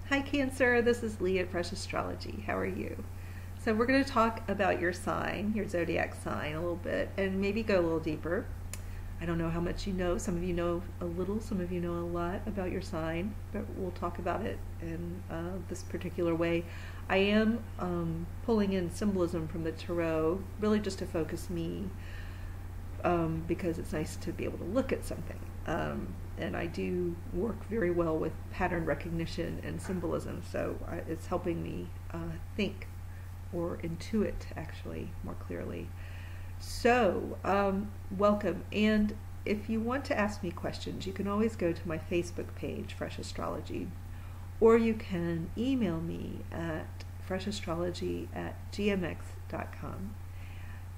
Hi Cancer, this is Lee at Fresh Astrology. How are you? So we're going to talk about your sign, your zodiac sign a little bit, and maybe go a little deeper. I don't know how much you know. Some of you know a little, some of you know a lot about your sign, but we'll talk about it in this particular way. I am pulling in symbolism from the tarot, really just to focus me, because it's nice to be able to look at something. And I do work very well with pattern recognition and symbolism, so it's helping me think or intuit actually more clearly. So, welcome. And if you want to ask me questions, you can always go to my Facebook page, Fresh Astrology, or you can email me at freshastrology@gmx.com.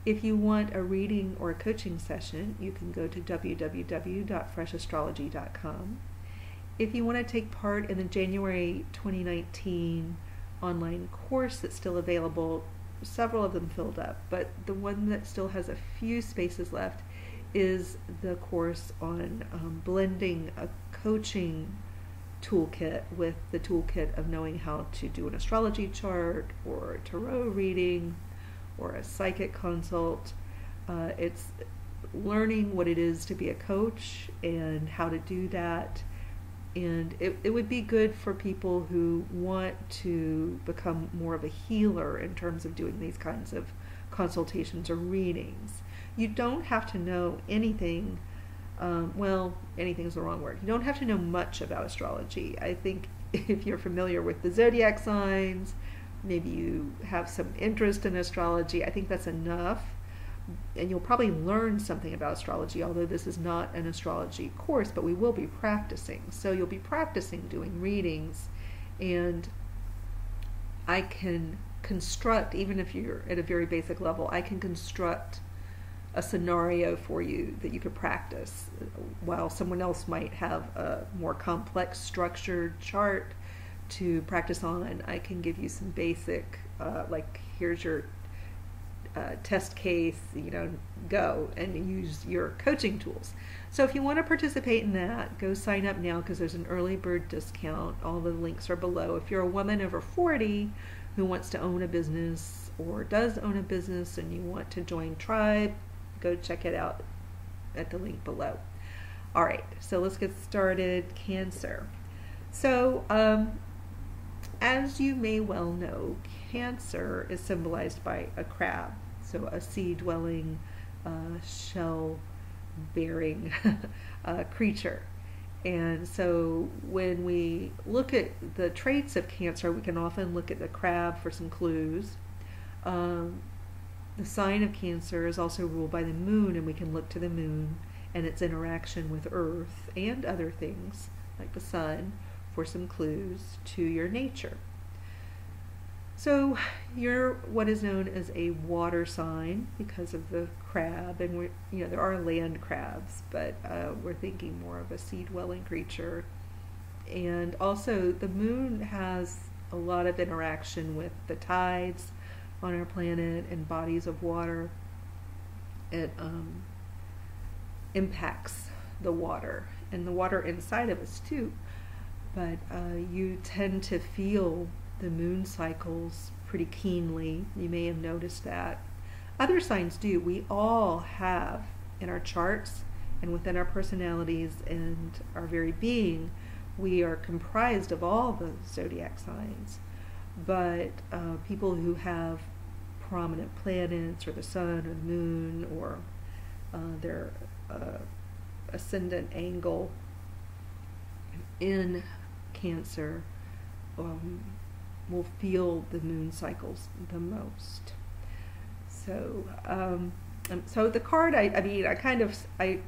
If you want a reading or a coaching session, you can go to www.freshastrology.com. If you want to take part in the January 2019 online course that's still available, several of them filled up, but the one that still has a few spaces left is the course on blending a coaching toolkit with the toolkit of knowing how to do an astrology chart or a tarot reading or a psychic consult. It's learning what it is to be a coach and how to do that. And it would be good for people who want to become more of a healer in terms of doing these kinds of consultations or readings. You don't have to know anything, anything is the wrong word. You don't have to know much about astrology. I think if you're familiar with the zodiac signs, maybe you have some interest in astrology, I think that's enough. And you'll probably learn something about astrology, although this is not an astrology course, but we will be practicing. So you'll be practicing doing readings, and I can construct, even if you're at a very basic level, I can construct a scenario for you that you could practice, while someone else might have a more complex structured chart to practice on. I can give you some basic, like here's your test case, go and use your coaching tools. So if you want to participate in that, go sign up now because there's an early bird discount. All the links are below. If you're a woman over 40 who wants to own a business or does own a business and you want to join Tribe, go check it out at the link below. All right, so let's get started. Cancer. So as you may well know, Cancer is symbolized by a crab, so a sea-dwelling, shell-bearing creature. And so when we look at the traits of Cancer, we can often look at the crab for some clues. The sign of Cancer is also ruled by the moon, and we can look to the moon and its interaction with Earth and other things like the sun for some clues to your nature. So you're what is known as a water sign because of the crab, and there are land crabs, but we're thinking more of a sea-dwelling creature. And also the moon has a lot of interaction with the tides on our planet and bodies of water. It impacts the water and the water inside of us too. But you tend to feel the moon cycles pretty keenly. You may have noticed that. Other signs do. We all have in our charts and within our personalities and our very being, we are comprised of all the zodiac signs. But people who have prominent planets or the sun or the moon or their ascendant angle in Cancer will feel the moon cycles the most. So so the card, I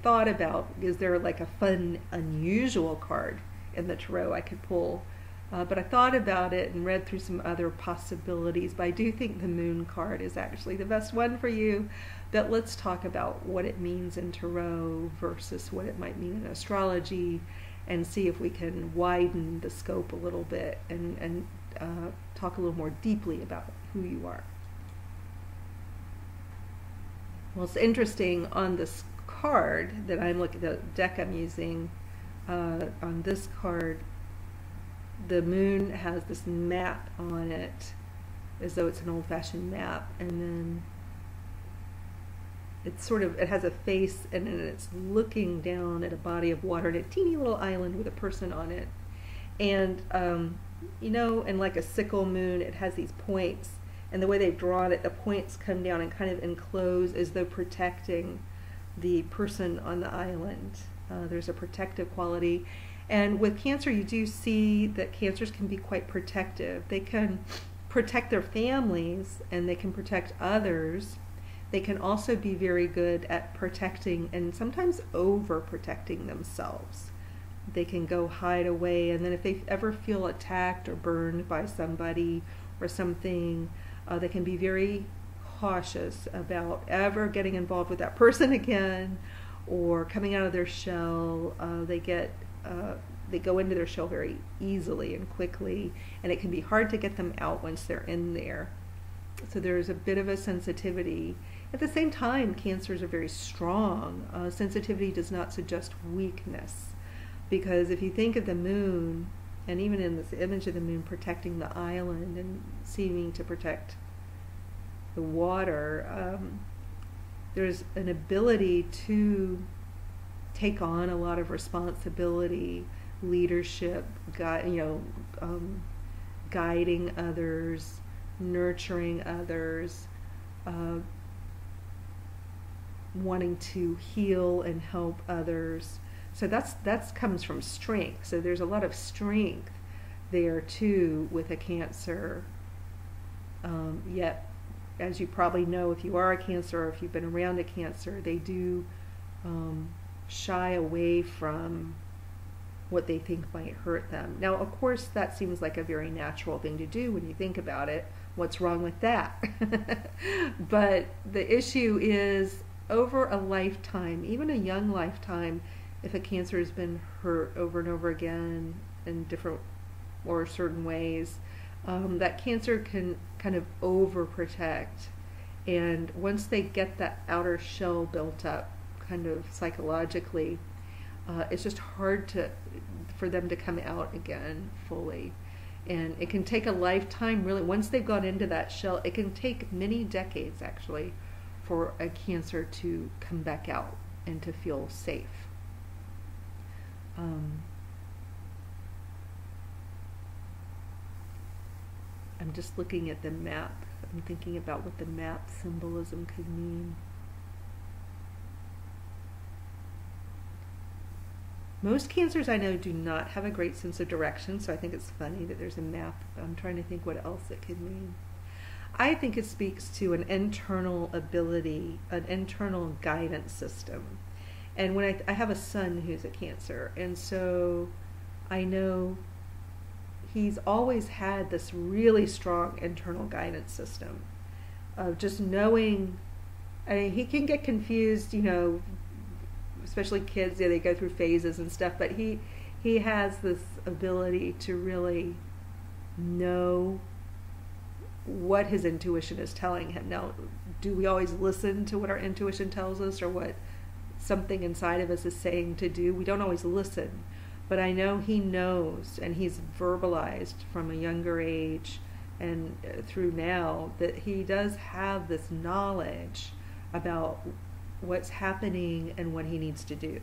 thought about, is there like a fun, unusual card in the tarot I could pull? But I thought about it and read through some other possibilities, but I do think the moon card is actually the best one for you. But let's talk about what it means in tarot versus what it might mean in astrology, and see if we can widen the scope a little bit and talk a little more deeply about who you are. Well, it's interesting on this card that I'm looking at, the deck I'm using, on this card, the moon has this map on it, as though it's an old-fashioned map, and then it's sort of, it has a face, and then it's looking down at a body of water, and a teeny little island with a person on it. And you know, and like a sickle moon, it has these points, and the way they've drawn it, the points come down and kind of enclose as though protecting the person on the island. There's a protective quality. And with Cancer, you do see that Cancers can be quite protective. They can protect their families, and they can protect others. They can also be very good at protecting and sometimes overprotecting themselves. They can go hide away, and then if they ever feel attacked or burned by somebody or something, they can be very cautious about ever getting involved with that person again or coming out of their shell. They go into their shell very easily and quickly, and it can be hard to get them out once they're in there. So there's a bit of a sensitivity. At the same time, Cancers are very strong. Sensitivity does not suggest weakness, because if you think of the moon, and even in this image of the moon protecting the island and seeming to protect the water, there's an ability to take on a lot of responsibility, leadership, guiding others, nurturing others, wanting to heal and help others. So that's comes from strength. So there's a lot of strength there too with a Cancer. Yet, as you probably know, if you are a Cancer or if you've been around a Cancer, they do shy away from what they think might hurt them. Now, of course, that seems like a very natural thing to do when you think about it. What's wrong with that? But the issue is, over a lifetime, even a young lifetime, if a Cancer has been hurt over and over again in different or certain ways, that Cancer can kind of overprotect. And once they get that outer shell built up, kind of psychologically, it's just hard for them to come out again fully. And it can take a lifetime, really. Once they've gone into that shell, it can take many decades, actually, for a Cancer to come back out and to feel safe. I'm just looking at the map. I'm thinking about what the map symbolism could mean. Most Cancers I know do not have a great sense of direction, so I think it's funny that there's a map. I'm trying to think what else it could mean. I think it speaks to an internal ability, an internal guidance system. And when I have a son who's a Cancer, and so I know he's always had this really strong internal guidance system of just knowing. I mean, he can get confused, especially kids, they go through phases and stuff, but he has this ability to really know what his intuition is telling him. Now, do we always listen to what our intuition tells us or what something inside of us is saying to do? We don't always listen, but I know he knows, and he's verbalized from a younger age and through now that he does have this knowledge about what's happening and what he needs to do.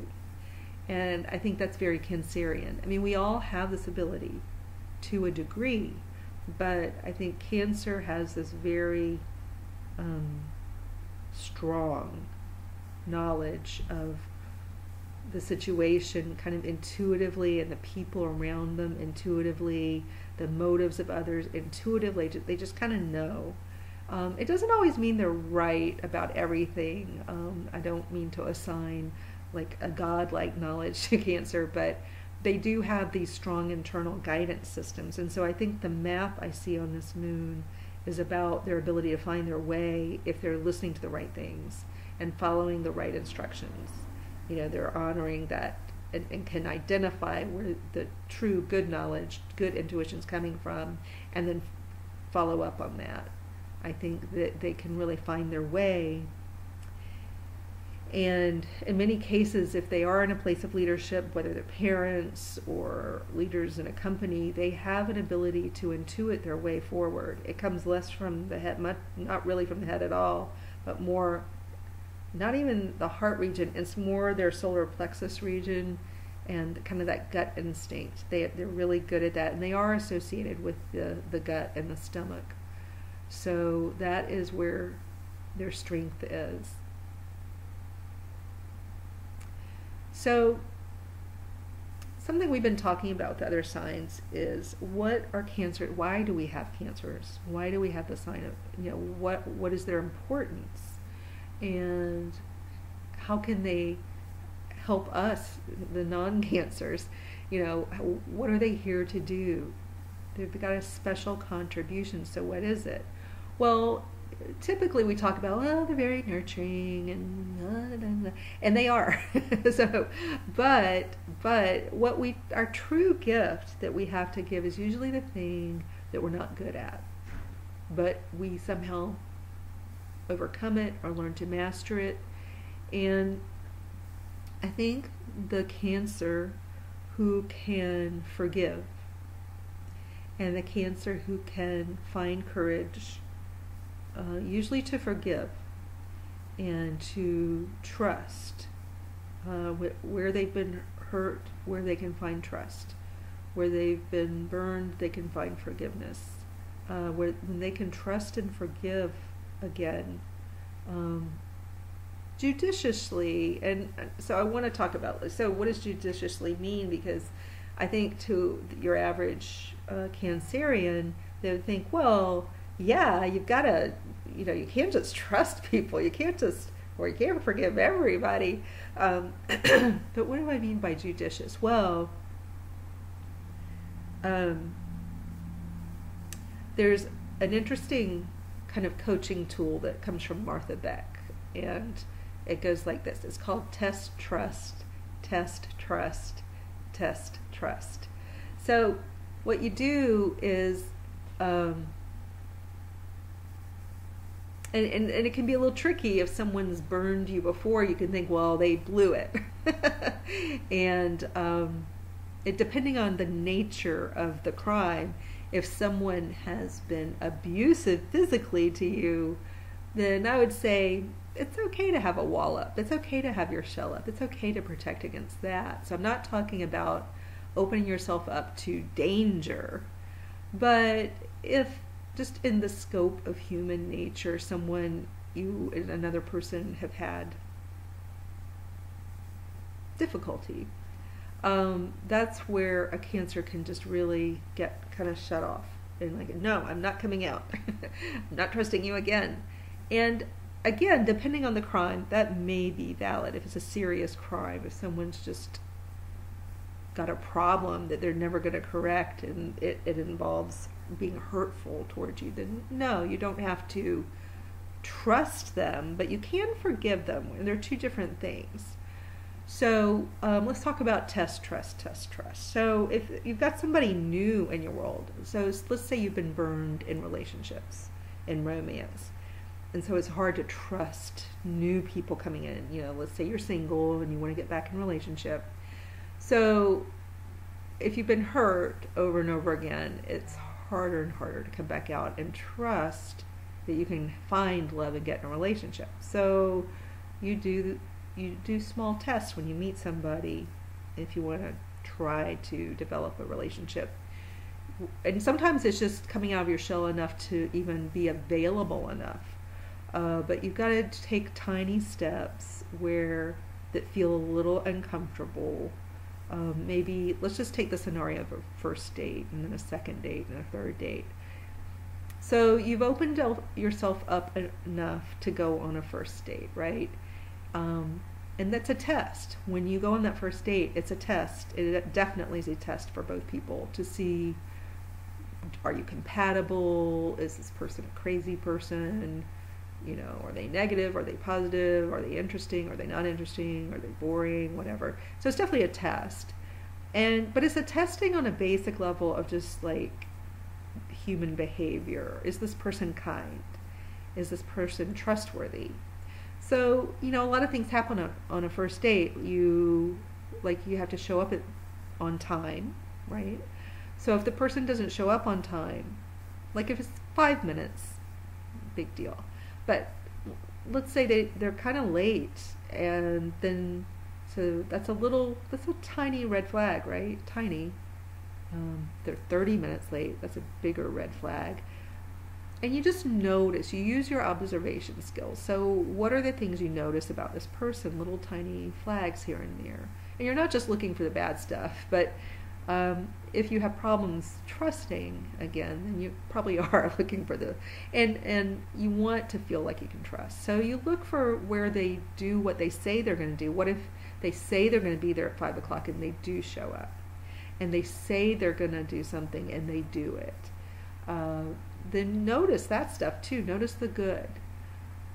And I think that's very Cancerian. I mean, we all have this ability to a degree, but I think Cancer has this very strong knowledge of the situation kind of intuitively, and the people around them intuitively, the motives of others intuitively. They just kind of know. It doesn't always mean they're right about everything. I don't mean to assign like a godlike knowledge to Cancer, but they do have these strong internal guidance systems. And so I think the map I see on this moon is about their ability to find their way if they're listening to the right things and following the right instructions. They're honoring that and can identify where the true good knowledge, good intuition is coming from, and then follow up on that. I think that they can really find their way. And in many cases, if they are in a place of leadership, whether they're parents or leaders in a company, they have an ability to intuit their way forward. It comes less from the head, not really from the head at all, but more, not even the heart region, it's more their solar plexus region and kind of that gut instinct. They're really good at that, and they are associated with the gut and the stomach. So that is where their strength is. So something we've been talking about with other signs is, what are cancer? Why do we have cancers? Why do we have the sign of, what is their importance? And how can they help us, the non-cancers? What are they here to do? They've got a special contribution. So what is it? Well, typically we talk about, they're very nurturing and they are. but our true gift that we have to give is usually the thing that we're not good at, but we somehow overcome it or learn to master it. And I think the Cancer who can forgive, and the Cancer who can find courage, usually to forgive and to trust, where they've been hurt, where they can find trust, where they've been burned, they can find forgiveness, when they can trust and forgive again, judiciously. And so I want to talk about, so what does judiciously mean? Because I think to your average Cancerian, they would think, well, yeah, you've got to, you can't just trust people. You can't forgive everybody. But what do I mean by judicious? Well, there's an interesting kind of coaching tool that comes from Martha Beck, and it goes like this. It's called test, trust, test, trust, test, trust. So what you do is, and it can be a little tricky if someone's burned you before. You can think, well, they blew it. And depending on the nature of the crime, if someone has been abusive physically to you, then I would say it's okay to have a wall up. It's okay to have your shell up. It's okay to protect against that. So I'm not talking about opening yourself up to danger, but if just in the scope of human nature, you and another person have had difficulty, that's where a Cancer can just really get kind of shut off and like, no, I'm not coming out. I'm not trusting you again. And again, depending on the crime, that may be valid. If it's a serious crime, if someone's just got a problem that they're never going to correct and it involves being hurtful towards you, then no, you don't have to trust them, but you can forgive them. And they're two different things. So let's talk about test, trust, test, trust. So if you've got somebody new in your world, so let's say you've been burned in relationships, in romance, and so it's hard to trust new people coming in. Let's say you're single and you want to get back in a relationship. So if you've been hurt over and over again, it's harder and harder to come back out and trust that you can find love and get in a relationship. So you do small tests when you meet somebody if you want to try to develop a relationship. And sometimes it's just coming out of your shell enough to even be available enough. But you've got to take tiny steps that feel a little uncomfortable. Maybe let's just take the scenario of a first date and then a second date and a third date. So you've opened yourself up enough to go on a first date, right? And that's a test. When you go on that first date, it's a test. It definitely is a test for both people to see, are you compatible? Is this person a crazy person? Are they negative? Are they positive? Are they interesting? Are they not interesting? Are they boring? Whatever. So it's definitely a test. But it's a testing on a basic level of just like human behavior. Is this person kind? Is this person trustworthy? So, a lot of things happen on a first date. You have to show up on time, right? So if the person doesn't show up on time, like if it's 5 minutes, big deal. But let's say they're kind of late, and then so that's a tiny red flag, right? Tiny. They're 30 minutes late. That's a bigger red flag. And you just notice, you use your observation skills. So what are the things you notice about this person? Little tiny flags here and there. And you're not just looking for the bad stuff, but if you have problems trusting, again, then you probably are looking for and you want to feel like you can trust. So you look for where they do what they say they're going to do. What if they say they're going to be there at 5 o'clock and they do show up? And they say they're going to do something and they do it. Then notice that stuff too. Notice the good.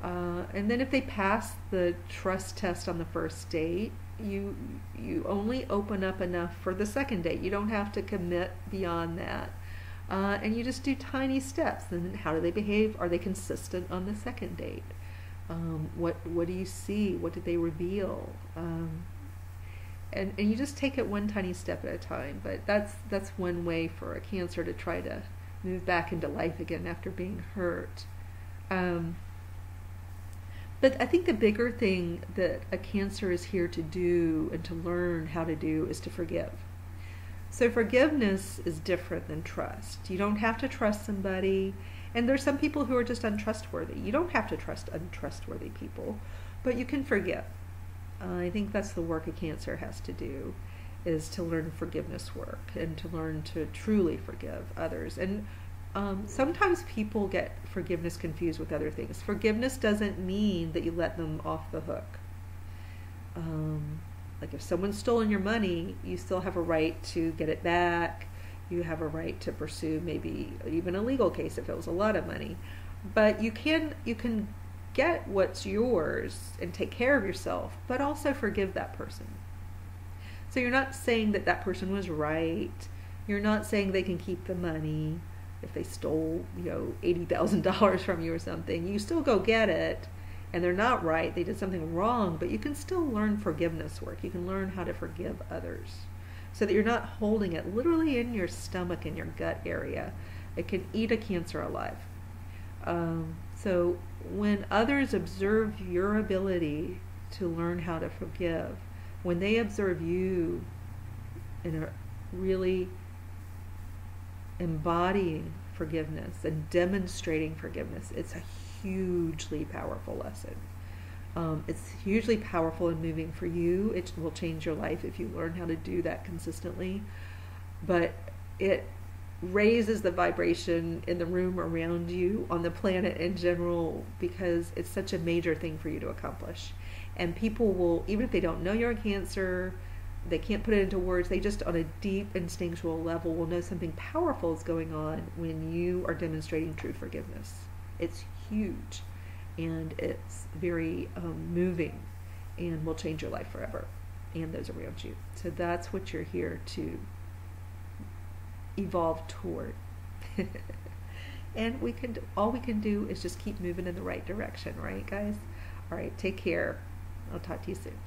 And then if they pass the trust test on the first date, you only open up enough for the second date. You don't have to commit beyond that. And you just do tiny steps. And then how do they behave? Are they consistent on the second date? What do you see? What did they reveal? And you just take it one tiny step at a time. But that's one way for a Cancer to try to move back into life again after being hurt. But I think the bigger thing that a Cancer is here to do and to learn how to do is to forgive. So forgiveness is different than trust. You don't have to trust somebody. And there's some people who are just untrustworthy. You don't have to trust untrustworthy people, but you can forgive. I think that's the work a Cancer has to do, is to learn forgiveness work and to learn to truly forgive others. And sometimes people get forgiveness confused with other things. Forgiveness doesn't mean that you let them off the hook. Like if someone's stolen your money, you still have a right to get it back. You have a right to pursue maybe even a legal case if it was a lot of money. But you can get what's yours and take care of yourself, but also forgive that person. So you're not saying that person was right. You're not saying they can keep the money if they stole, $80,000 from you or something. You still go get it, and they're not right. They did something wrong, but you can still learn forgiveness work. You can learn how to forgive others so that you're not holding it literally in your stomach, in your gut area. It can eat a Cancer alive. So when others observe your ability to learn how to forgive, when they observe you in a really embodying forgiveness and demonstrating forgiveness, it's a hugely powerful lesson. It's hugely powerful in moving for you. It will change your life if you learn how to do that consistently. But it raises the vibration in the room around you, on the planet in general, because it's such a major thing for you to accomplish. And people will, even if they don't know you're a Cancer, they can't put it into words, they just on a deep instinctual level will know something powerful is going on when you are demonstrating true forgiveness. It's huge, and it's very moving, and will change your life forever and those around you. So that's what you're here to evolve toward. And all we can do is just keep moving in the right direction, right, guys? All right, take care. I'll talk to you soon.